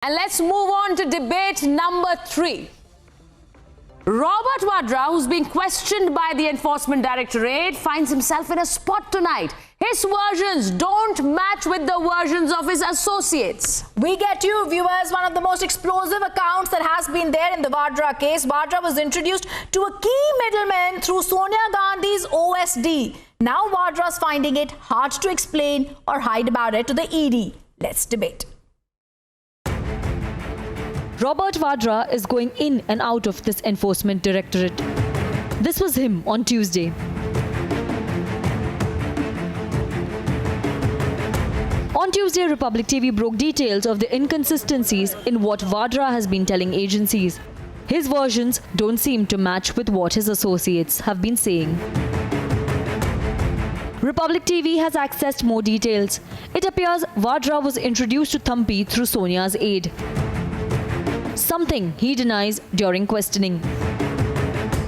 And let's move on to debate number 3. Robert Vadra, who's being questioned by the Enforcement Directorate, finds himself in a spot tonight. His versions don't match with the versions of his associates. We get you, viewers, one of the most explosive accounts that has been there in the Vadra case. Vadra was introduced to a key middleman through Sonia Gandhi's OSD. Now Vadra's finding it hard to explain or hide about it to the ED. Let's debate. Robert Vadra is going in and out of this Enforcement Directorate. This was him on Tuesday. On Tuesday, Republic TV broke details of the inconsistencies in what Vadra has been telling agencies. His versions don't seem to match with what his associates have been saying. Republic TV has accessed more details. It appears Vadra was introduced to Thampi through Sonia's aide, something he denies during questioning.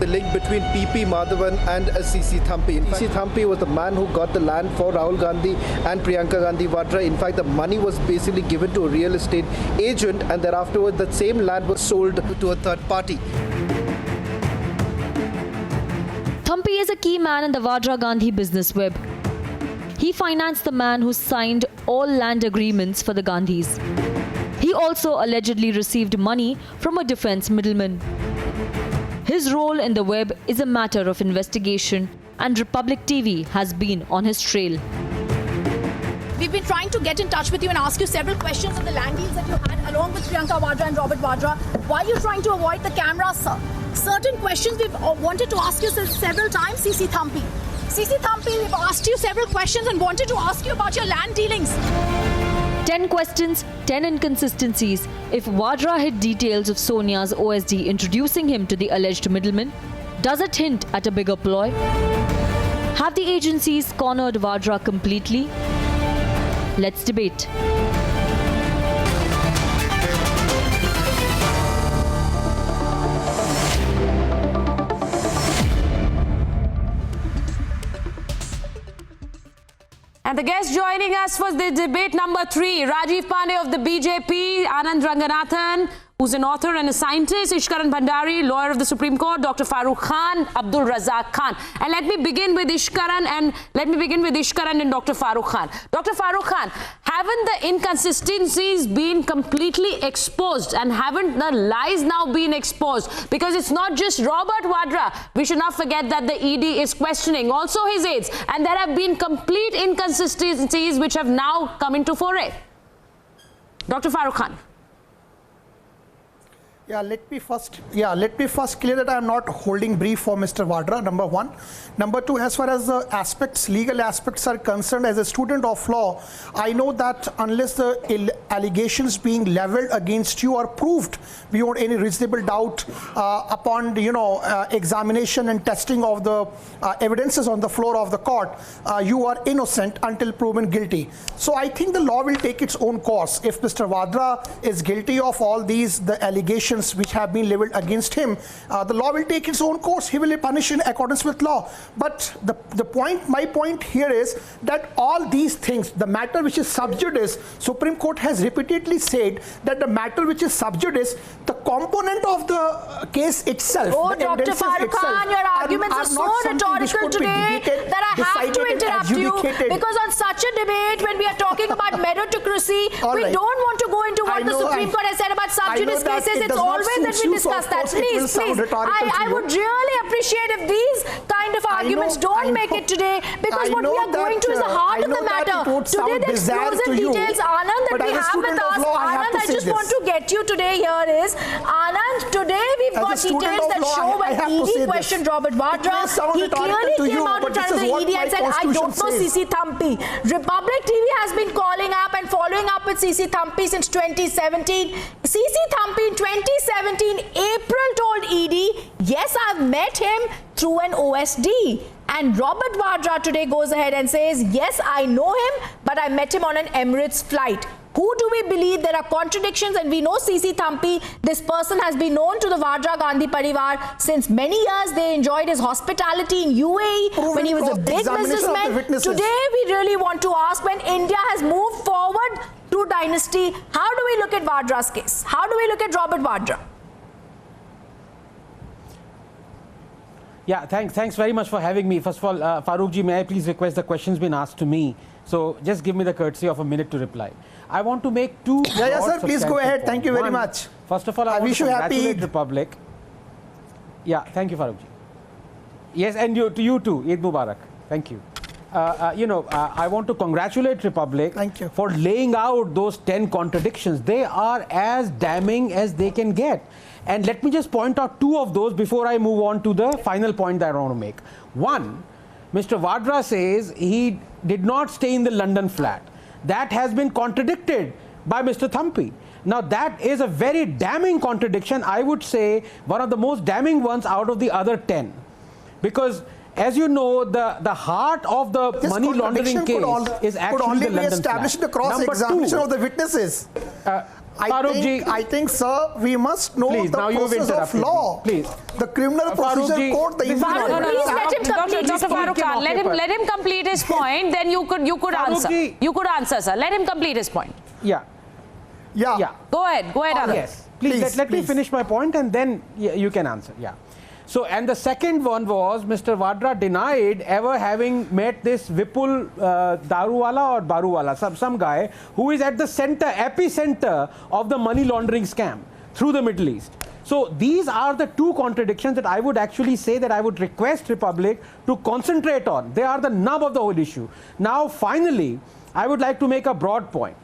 The link between PP Madhavan and CC Thampi. CC Thampi was the man who got the land for Rahul Gandhi and Priyanka Gandhi Vadra. In fact, the money was basically given to a real estate agent, and thereafter that same land was sold to a third party. Thampi is a key man in the Vadra Gandhi business web. He financed the man who signed all land agreements for the Gandhis. He also allegedly received money from a defense middleman. His role in the web is a matter of investigation, and Republic TV has been on his trail. We've been trying to get in touch with you and ask you several questions on the land deals that you had along with Priyanka Vadra and Robert Vadra. Why are you trying to avoid the camera, sir? Certain questions we've wanted to ask you several times, CC Thampi. CC Thampi, we've asked you several questions and wanted to ask you about your land dealings. 10 questions, 10 inconsistencies. If Vadra hid details of Sonia's OSD introducing him to the alleged middleman, does it hint at a bigger ploy? Have the agencies cornered Vadra completely? Let's debate. And the guest joining us for the debate number 3, Rajiv Pandey of the BJP, Anand Ranganathan, who's an author and a scientist, Ishkaran Bhandari, lawyer of the Supreme Court, Dr. Farooq Khan, Abdul Razak Khan. And let me begin with Ishkaran and Dr. Farooq Khan. Dr. Farooq Khan, haven't the inconsistencies been completely exposed, and haven't the lies now been exposed? Because it's not just Robert Vadra. We should not forget that the ED is questioning also his aides, and there have been complete inconsistencies which have now come into foray. Dr. Farooq Khan. Let me first clear that I am not holding brief for Mr. Vadra, number one. Number two, as far as the legal aspects are concerned, as a student of law, I know that unless the allegations being leveled against you are proved beyond any reasonable doubt upon the examination and testing of the evidences on the floor of the court, you are innocent until proven guilty. So I think the law will take its own course. If Mr. Vadra is guilty of all the allegations which have been leveled against him, the law will take its own course. He will be punished in accordance with law. But my point here is that all these things, the matter which is sub judice, Supreme Court has repeatedly said that the matter which is sub judice, the component of the case itself, oh, Dr. Farooq Khan, your arguments are so rhetorical today that I have to interrupt you, because on such a debate, when we are talking about meritocracy, we don't want to go into what the Supreme Court has said about sub judice cases. It's always that we discuss that. Please. I would really appreciate if these kind of arguments don't make it today, because what we are going to is the heart of the matter. Today, the explosive details, Anand, that we have with us. Anand, I just want to get you today here is, Anand, today we've got details that show when ED questioned Robert Vadra, he clearly came out in front of the ED and said, I don't know CC Thampi. Republic TV has been calling up and following up with CC Thampi since 2017. CC Thampi in 2017, April told ED, yes, I've met him through an OSD. And Robert Vadra today goes ahead and says, yes, I know him, but I met him on an Emirates flight. Who do we believe? There are contradictions, and we know CC Thampi, this person has been known to the Vadra Gandhi Parivar since many years. They enjoyed his hospitality in UAE when he was a big businessman. Today we really want to ask, when India has moved forward to dynasty. How do we look at Vadra's case? How do we look at Robert Vadra? Yeah, thanks very much for having me. First of all, Farooq ji, may I please request the questions been asked to me? So just give me the courtesy of a minute to reply. I want to make two. Yeah, sir. Please go ahead. Thank you very much. First of all, I wish you happy Eid. Republic. Yeah, thank you, Farooq ji. Yes, and you too. Eid Mubarak. Thank you. I want to congratulate Republic for laying out those 10 contradictions. They are as damning as they can get. And let me just point out two of those before I move on to the final point that I want to make. One, Mr. Vadra says he did not stay in the London flat. That has been contradicted by Mr. Thampi. Now, that is a very damning contradiction. I would say one of the most damning ones out of the other 10. Because as you know, the heart of the money laundering case is actually the London established the cross-examination of the witnesses. I think, sir, we must know the process of law. Please. The criminal procedure code, the Please let him complete Dr. Farooq Khan, let him complete his point, then you could answer. You could answer, sir. Let him complete his point. Yeah. Go ahead, Arnab. Yes. Please, let me finish my point and then you can answer. Yeah. So, and the second one was Mr. Vadra denied ever having met this Vipul Daruwala or Baruwala, some guy who is at the epicenter of the money laundering scam through the Middle East. So, these are the two contradictions that I would actually say that I would request Republic to concentrate on. They are the nub of the whole issue. Now, finally, I would like to make a broad point.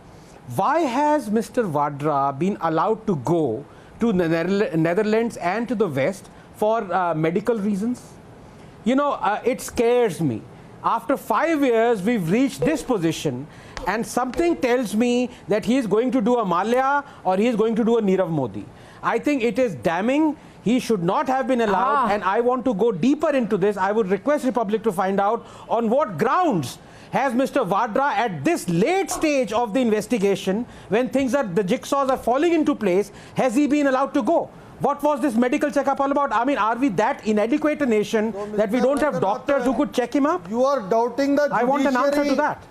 Why has Mr. Vadra been allowed to go to the Netherlands and to the West for medical reasons? You know, it scares me. After 5 years, we've reached this position, and something tells me that he is going to do a Malia or he is going to do a Nirav Modi. I think it is damning. He should not have been allowed, and I want to go deeper into this. I would request Republic to find out on what grounds has Mr. Vadra at this late stage of the investigation, when things are, the jigsaws are falling into place, has he been allowed to go? What was this medical checkup all about? I mean, are we that inadequate a nation that we don't have doctors who could check him up? You are doubting the judiciary. I want an answer to that.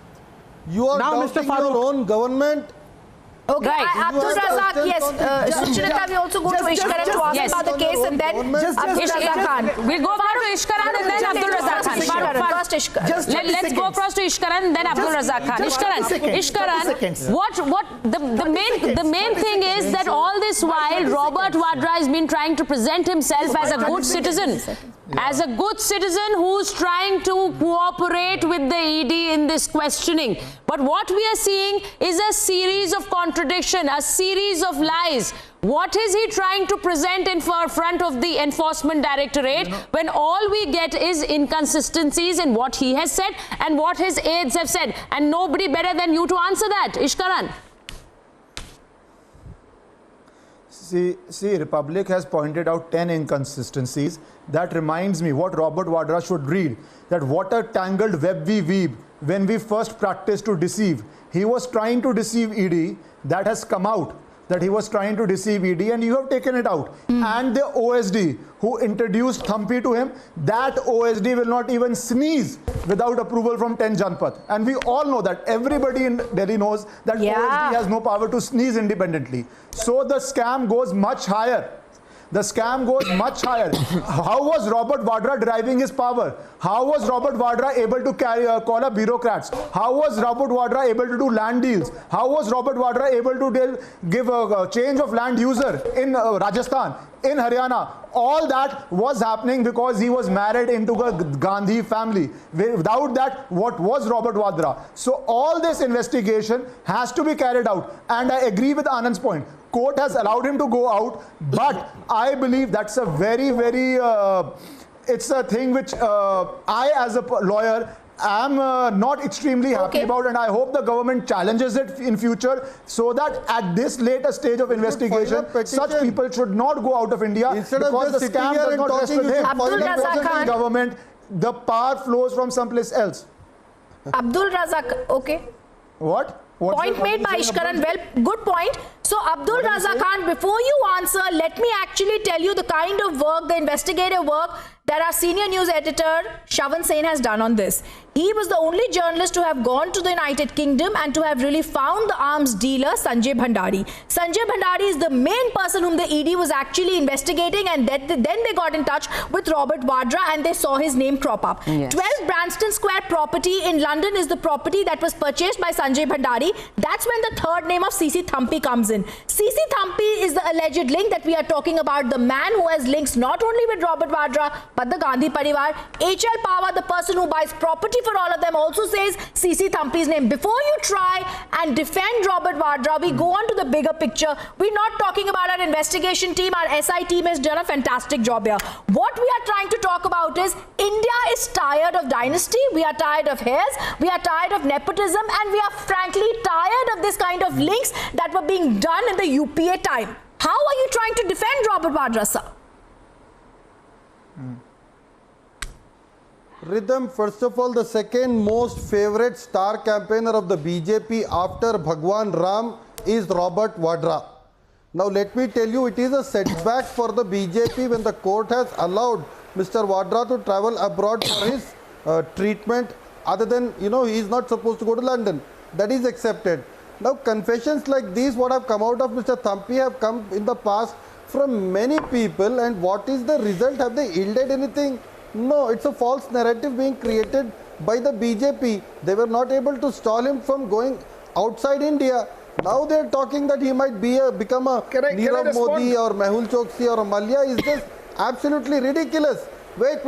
You are now, doubting Mr. your own government. Okay, Abdul Razak, yes. Sucharita, we also go to Ishkaran to ask about the case, and then Abdul Razak Khan. We'll go back to Ishkaran and then Abdul Razak Khan. First Ishkaran. Let's go first to Ishkaran and then Abdul Razak Khan. Ishkaran, what the main thing is that all this while Robert Vadra has been trying to present himself as a good citizen. As a good citizen who's trying to cooperate with the ED in this questioning. But what we are seeing is a series of contradictions, a series of lies. What is he trying to present in front of the Enforcement Directorate when all we get is inconsistencies in what he has said and what his aides have said? And nobody better than you to answer that. Ishkaran. See, Republic has pointed out 10 inconsistencies. That reminds me what Robert Vadra should read. That what a tangled web we weave when we first practice to deceive. He was trying to deceive ED. That has come out. That he was trying to deceive ED, and you have taken it out. And the OSD who introduced Thampi to him, that OSD will not even sneeze without approval from 10 Janpat. And we all know that. Everybody in Delhi knows that OSD has no power to sneeze independently. So the scam goes much higher. The scam goes much higher. How was Robert Vadra deriving his power? How was Robert Vadra able to call up bureaucrats? How was Robert Vadra able to do land deals? How was Robert Vadra able to give a change of land user in Rajasthan, in Haryana? All that was happening because he was married into a Gandhi family. Without that, what was Robert Vadra? So all this investigation has to be carried out. And I agree with Anand's point. Court has allowed him to go out, but I believe that's a very, it's a thing which I as a lawyer am not extremely happy about, and I hope the government challenges it in future so that at this later stage of investigation, such people should not go out of India because the scam does not rest with him. Abdul Razak Khan. Government, the power flows from someplace else. Abdul Razak, okay. What? Point made by Ishkaran. Well, good point. So Abdul Raza Khan, before you answer, let me actually tell you the kind of work, the investigative work that our senior news editor Shavan Sen has done on this. He was the only journalist to have gone to the United Kingdom and to have really found the arms dealer Sanjay Bhandari. Sanjay Bhandari is the main person whom the ED was actually investigating, and then they got in touch with Robert Vadra and they saw his name crop up. Yes. 12 Branston Square property in London is the property that was purchased by Sanjay Bhandari. That's when the third name of CC Thampi comes in. CC Thampi is the alleged link that we are talking about, the man who has links not only with Robert Vadra but the Gandhi Parivar. HL Pava, the person who buys property for all of them, also says CC Thampi's name. Before you try and defend Robert Vadra, we go on to the bigger picture. We're not talking about our investigation team. Our SI team has done a fantastic job here. What we are trying to talk about is India is tired of dynasty. We are tired of heirs. We are tired of nepotism. And we are frankly tired of this kind of links that were being done in the UPA time. How are you trying to defend Robert Vadra, sir? Rhythm, first of all, the second most favorite star campaigner of the BJP after Bhagwan Ram is Robert Vadra. Now let me tell you, it is a setback for the BJP when the court has allowed Mr. Vadra to travel abroad for his treatment, other than, he is not supposed to go to London. That is accepted. Now confessions like these, what have come out of Mr. Thampi, have come in the past from many people, and what is the result? Have they yielded anything? No, it's a false narrative being created by the BJP. They were not able to stall him from going outside India. Now they are talking that he might become a Nirav Modi or Mehul Choksi or a Malia. Is just absolutely ridiculous. Wait,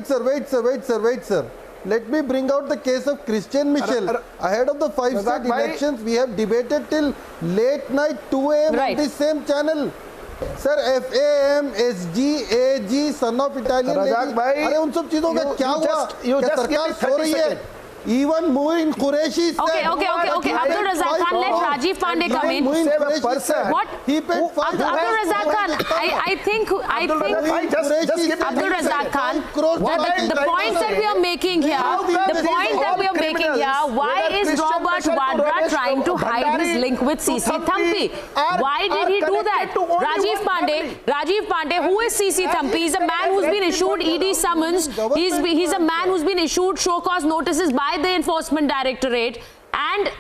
sir. Let me bring out the case of Christian Michel. Ahead of the 5 state elections, we have debated till late night, 2 a.m. on this same channel. Sir, FAM, SG, AG, son of Italian lady. अरे उन सब चीजों का क्या हुआ? क्या सरकार सो रही है? Even Muin Qureshi said... Okay. Abdul Razak Khan, let Rajiv Pandey come in. What? He paid Abdul Razak Khan, I think Abdul Razak Khan, the point that we are making here, why is Robert Vadra trying to hide his link with CC Thampi? Why did he do that? Rajiv Pandey, who is CC Thampi? He's a man who's been issued ED summons. He's a man who's been issued show cause notices by the Enforcement Directorate, and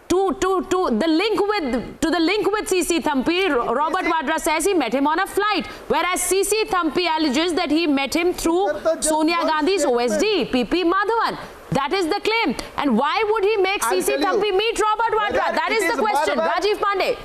to the link with CC Thampi, Robert Vadra says he met him on a flight, whereas CC Thampi alleges that he met him through Sonia Gandhi's OSD, PP Madhavan. That is the claim. And why would he make CC Thampi meet Robert Vadra? That is the question. Rajiv Pandey.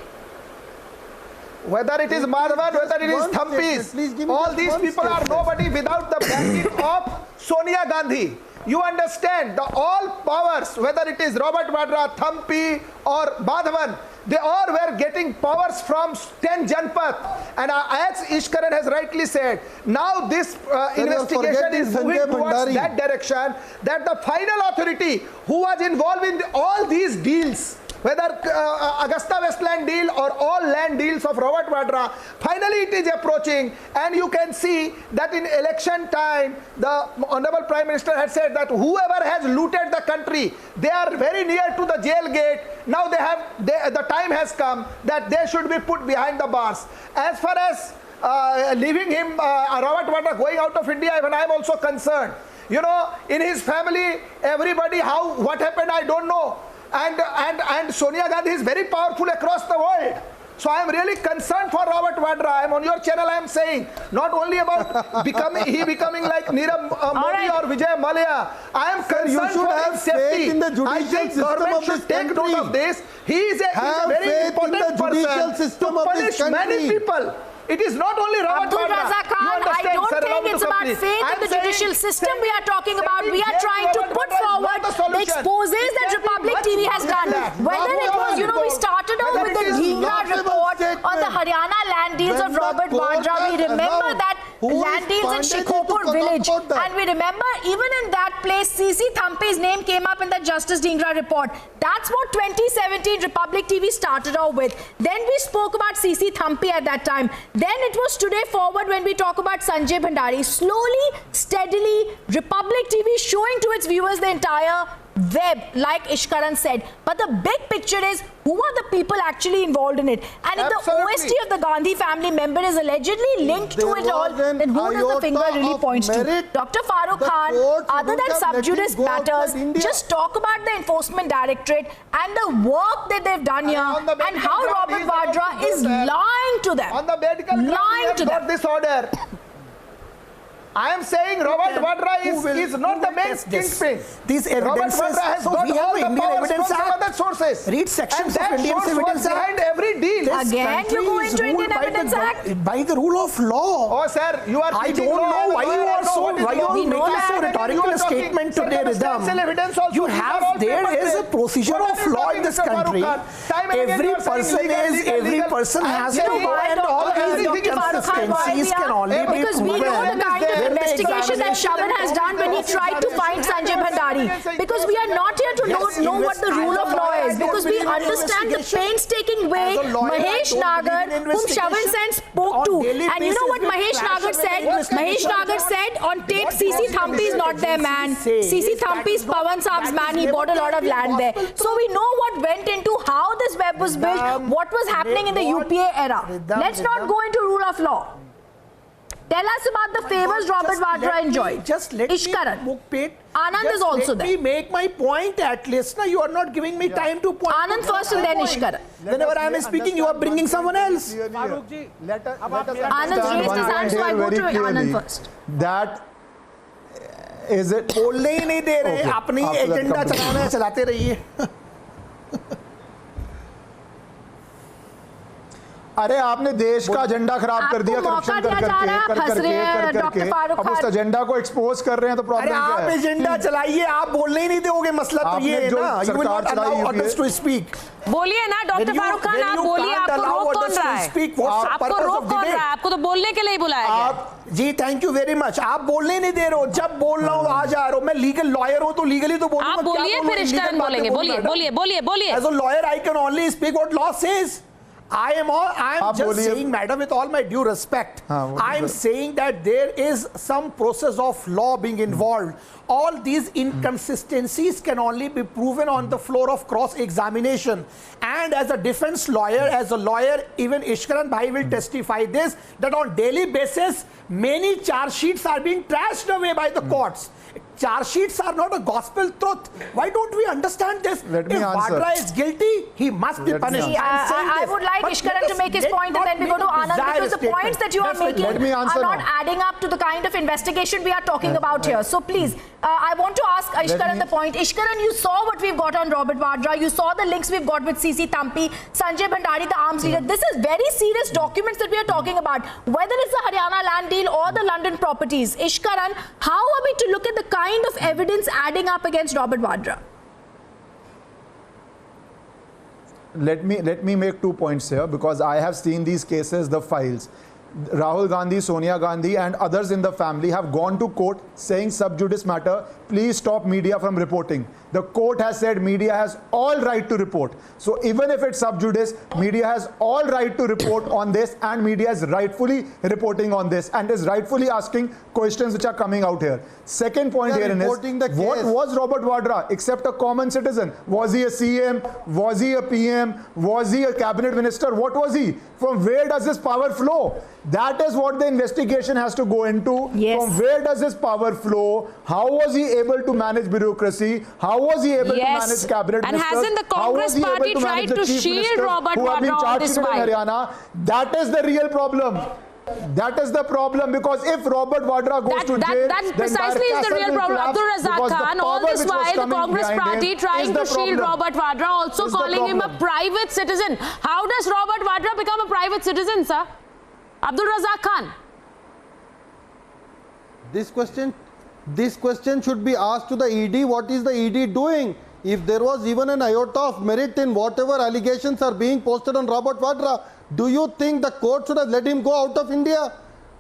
Whether it is Madhavan, whether it is Thampis, all these people are nobody without the backing of Sonia Gandhi. You understand, all powers, whether it is Robert Vadra, Thampi or Madhavan, they all were getting powers from 10 Janpath. And as Ishkaran has rightly said, now this investigation is moving towards that direction, that the final authority who was involved in all these deals, whether Augusta Westland deal or all land deals of Robert Vadra, finally it is approaching, and you can see that in election time, the Honorable Prime Minister had said that whoever has looted the country, they are very near to the jail gate. Now the time has come that they should be put behind the bars. As far as leaving him, Robert Vadra going out of India, even I am also concerned. In his family, everybody, what happened, I don't know. And Sonia Gandhi is very powerful across the world. So I am really concerned for Robert Vadra. I am on your channel, I am saying, not only about becoming like Nirav Modi or Vijay Mallya. I am concerned for his safety. I think government should take note of this. He is a very important person to punish many people. It is not only Robert Abdul Razak Khan, I don't think it's about faith in the judicial system we are talking about. We are trying to put forward the exposes that Republic TV has done. Whether it was, we started out with the Dhingra report on the Haryana land deals of Robert Vadra. We remember that land deals in Shikhopur village. And we remember even in that place, CC Thampi's name came up in the Justice Dhingra report. That's what 2017 Republic TV started out with. Then we spoke about CC Thampi at that time. Then it was Today Forward when we talk about Sanjay Bhandari. Slowly, steadily, Republic TV showing to its viewers the entire web, like Ishkaran said. But the big picture is, who are the people actually involved in it? And if the OST of the Gandhi family member is allegedly linked to it all, then who does the finger really point to? Dr. Farooq Khan, other than sub judice matters, just talk about the Enforcement Directorate and the work that they've done here, and how Robert Vadra is lying to them. On the medical lying to them. This order. I am saying Robert Vadra is not the main kingpin. These evidences, Robert Vadra has so got we have all the Indian powers Evidence from some Act. other sources. Read sections and of Indian Evidence Act. behind every deal. This Again, you go into Indian Evidence Act? By the rule of law. Oh, sir, you are. I don't know why you are so making so rhetorical a statement today, Ridham. You have, there is a procedure of law in this country. Every person has to go, and all these inconsistencies can only be because we know the kind of investigation that Shavan has done when he tried to find Sanjay Bhandari. Because we are not here to know what the rule of law is. Because we understand the painstaking way Mahesh Nagar, whom Shavan Sen spoke to. And you know what Mahesh Nagar said? Mahesh Nagar said on tape, CC Thampi is not their man. CC Thampi is Pawan Saab's man. He bought a lot of land there. So we know what went into how this web was built, what was happening in the UPA era. Let's not go into rule of law. Tell us about the favors Robert Vadra enjoyed. Just let Ishkaran. me, Anand is also there. Let me make my point at least. Now you are not giving me time to point. Anand first and then Ishkaran. Whenever I am speaking, you are bringing someone else. Farooq ji, Anand raised his hand, so I go to Anand first. That is it. बोलने ही नहीं दे रहे, अपनी agenda चलाना है, चलाते रहिए. अरे आपने देश का एजेंडा खराब कर दिया करप्शन करके अब उस एजेंडा को एक्सपोज कर रहे हैं तो प्रॉब्लम क्या है? आप एजेंडा चलाइए, आप बोलने ही नहीं दोगे, मसला तो ये है ना. You will not allow others to speak. बोलिए ना डॉक्टर फारूक खान, आप बोलिए. आपको रोक कौन रहा है? आपको रोक कौन रहा है? आपको तो बोलने के लिए बुलाया गया. जी थैंक यू वेरी मच. आप बोलने नहीं दे रहे हो. जब बोल रहा हूँ आ जा रहे हो. मैं लीगल लॉयर हूँ तो लीगली तो बोलूंगा. आप बोलिए, फिर इश्कारण बोलेंगे. बोलिए. As a lawyer I can only speak what law says. I am just saying, madam, with all my due respect, I am saying that there is some process of law being involved. All these inconsistencies can only be proven on the floor of cross-examination. And as a defense lawyer, even Ishkaran Bhai will testify this, that on daily basis, many charge sheets are being trashed away by the courts. Charge sheets are not a gospel truth. Why don't we understand this? Let me if answer. Vadra is guilty, he must be punished. I would like Ishkaran to make his point and then we go to Anand, because the points that you are making are not adding up to the kind of investigation we are talking about here. So please, I want to ask Ishkaran the point. Ishkaran, you saw what we've got on Robert Vadra. You saw the links we've got with CC Thampi, Sanjay Bhandari, the arms leader. This is very serious documents that we are talking about. Whether it's the Haryana land deal or the London properties. Ishkaran, how are we to look at the kind of evidence adding up against Robert Vadra? Let me make 2 points here, because I have seen these cases, the files. Rahul Gandhi, Sonia Gandhi and others in the family have gone to court saying sub judice matter, please stop media from reporting. The court has said media has all right to report. So even if it's sub judice, media has all right to report on this, and media is rightfully reporting on this and is rightfully asking questions which are coming out here. Second point here is, what was Robert Vadra except a common citizen? Was he a CM? Was he a PM? Was he a cabinet minister? What was he? From where does his power flow? That is what the investigation has to go into. Yes. From where does his power flow? How was he able to manage bureaucracy? How was he able to manage cabinet ministers? And hasn't the Congress party tried to shield Robert Vadra all this while? That is the real problem. That is the problem, because if Robert Vadra goes to jail, that precisely is the real problem. Abdul Razak Khan, all this while the Congress party trying to shield Robert Vadra, also calling him a private citizen. How does Robert Vadra become a private citizen, sir? Abdul Razak Khan. This question should be asked to the ED. What is the ED doing? If there was even an iota of merit in whatever allegations are being posted on Robert Vadra, do you think the court should have let him go out of India?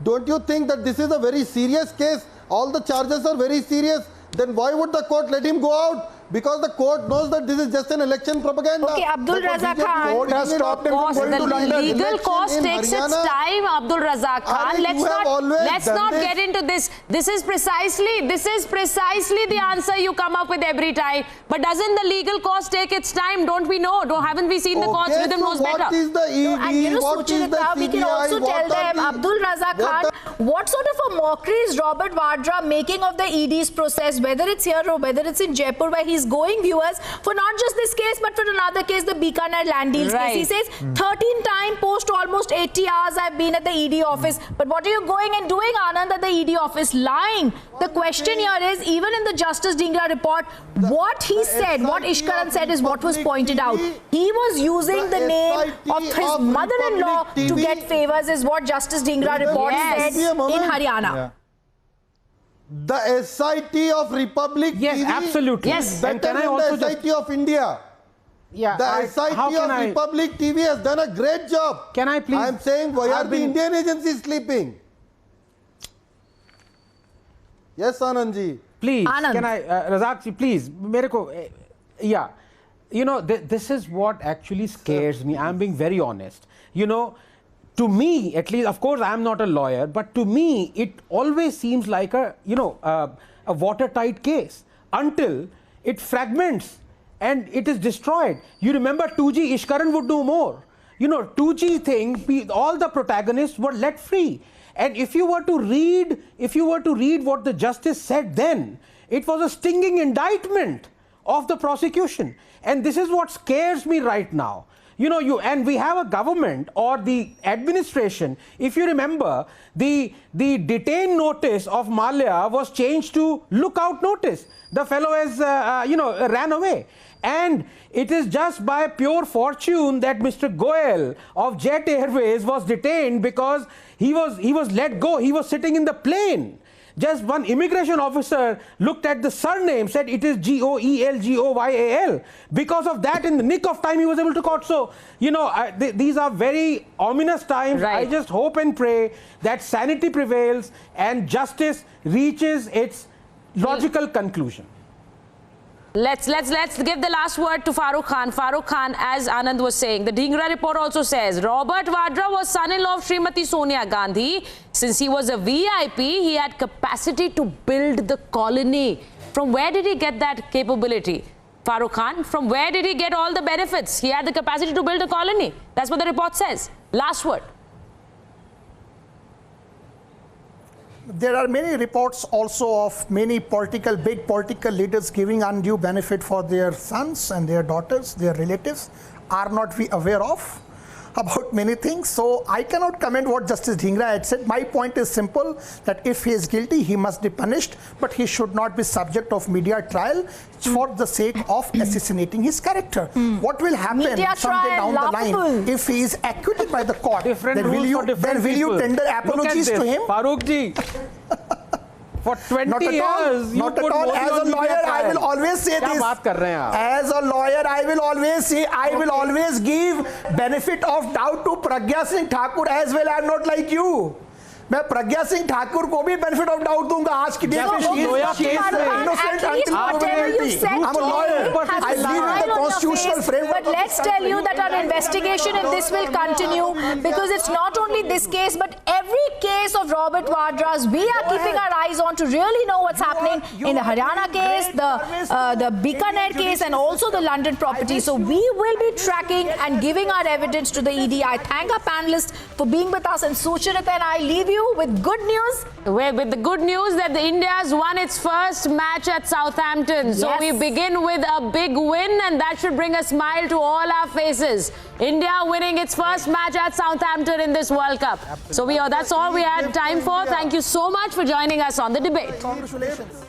Don't you think that this is a very serious case? All the charges are very serious. Then why would the court let him go out? because the court knows that this is just an election propaganda. Okay, Abdul Raza Khan. The court has stopped him from going to London. The legal course takes its time, Abdul Raza Khan. Let's not get into this. This is precisely the answer you come up with every time. But doesn't the legal course take its time? Don't we know? Haven't we seen the courts? Rhythm knows better. What is the ED? And you know, what is the CBI? we can also tell them, Abdul Raza Khan, what sort of a mockery is Robert Vadra making of the ED's process, whether it's here or whether it's in Jaipur, where he's going, viewers, for not just this case, but for another case, the Bikaner land deals case. He says, 13 times post almost 80 hours I've been at the ED office. But what are you going and doing, Anand, at the ED office? Lying. The question here is, even in the Justice Dhingra report, what he said, what Ishkaran said is what was pointed out. He was using the name of his mother-in-law to get favors, is what Justice Dhingra report said in Haryana. Yeah. The SIT of Republic TV, absolutely. Yes, better than the SIT of India. Yeah, the SIT of Republic TV has done a great job. Can I please? I'm saying, why are the Indian agencies sleeping? Yes, Anandji. Please, Anand. can I, Razak ji, please, yeah. You know, this is what actually scares me. I'm being very honest. You know, to me, at least, of course, I'm not a lawyer, but to me, it always seems like a, you know, a watertight case until it fragments and it is destroyed. You remember 2G, Ishkaran would do more. You know, 2G thing, all the protagonists were let free. And if you were to read what the justice said then, it was a stinging indictment of the prosecution. And this is what scares me right now. You know, and we have a government or the administration. If you remember, the detain notice of Malia was changed to lookout notice. The fellow has, ran away. And it is just by pure fortune that Mr. Goel of Jet Airways was detained, because he was let go. He was sitting in the plane. Just one immigration officer looked at the surname, said it is Goelgoyal. Because of that, in the nick of time, he was able to caught. So, you know, these are very ominous times. Right. I just hope and pray that sanity prevails and justice reaches its logical conclusion. Let's give the last word to Farooq Khan. Farooq Khan, as Anand was saying, the Dhingra report also says Robert Vadra was son-in-law of Srimati Sonia Gandhi. Since he was a VIP, he had capacity to build the colony. From where did he get that capability? Farooq Khan, from where did he get all the benefits? He had the capacity to build a colony. That's what the report says. Last word. There are many reports also of many big political leaders giving undue benefit for their sons and their daughters, their relatives. Are not we aware of about many things? So I cannot comment what Justice Dhingra had said. My point is simple, that if he is guilty, he must be punished, but he should not be subject of media trial for the sake of assassinating his character. What will happen someday down the line if he is acquitted by the court? Then will you tender apologies to him? Farooq ji, for 20 years, not at all. As a lawyer, I will always say this. As a lawyer, I will always say, I will always give benefit of doubt to Pragya Singh Thakur as well. I am not like you. मैं प्रज्ञा सिंह ठाकुर को भी benefit of doubt दूंगा आज की date में. But let's tell you that our investigation in this will continue, because it's not only this case but every case of Robert Vadra's we are keeping our eyes on to really know what's happening in the Haryana case, the Bikaner case, and also the London property. So we will be tracking and giving our evidence to the ED. I thank our panelists for being with us, and Sucharita and I leave you with good news. With the good news that India's won its first match at Southampton. So we begin with a big win, and that should bring a smile to all our faces. India winning its first match at Southampton in this World Cup. So that's all we had time for. Thank you so much for joining us on The Debate. Congratulations.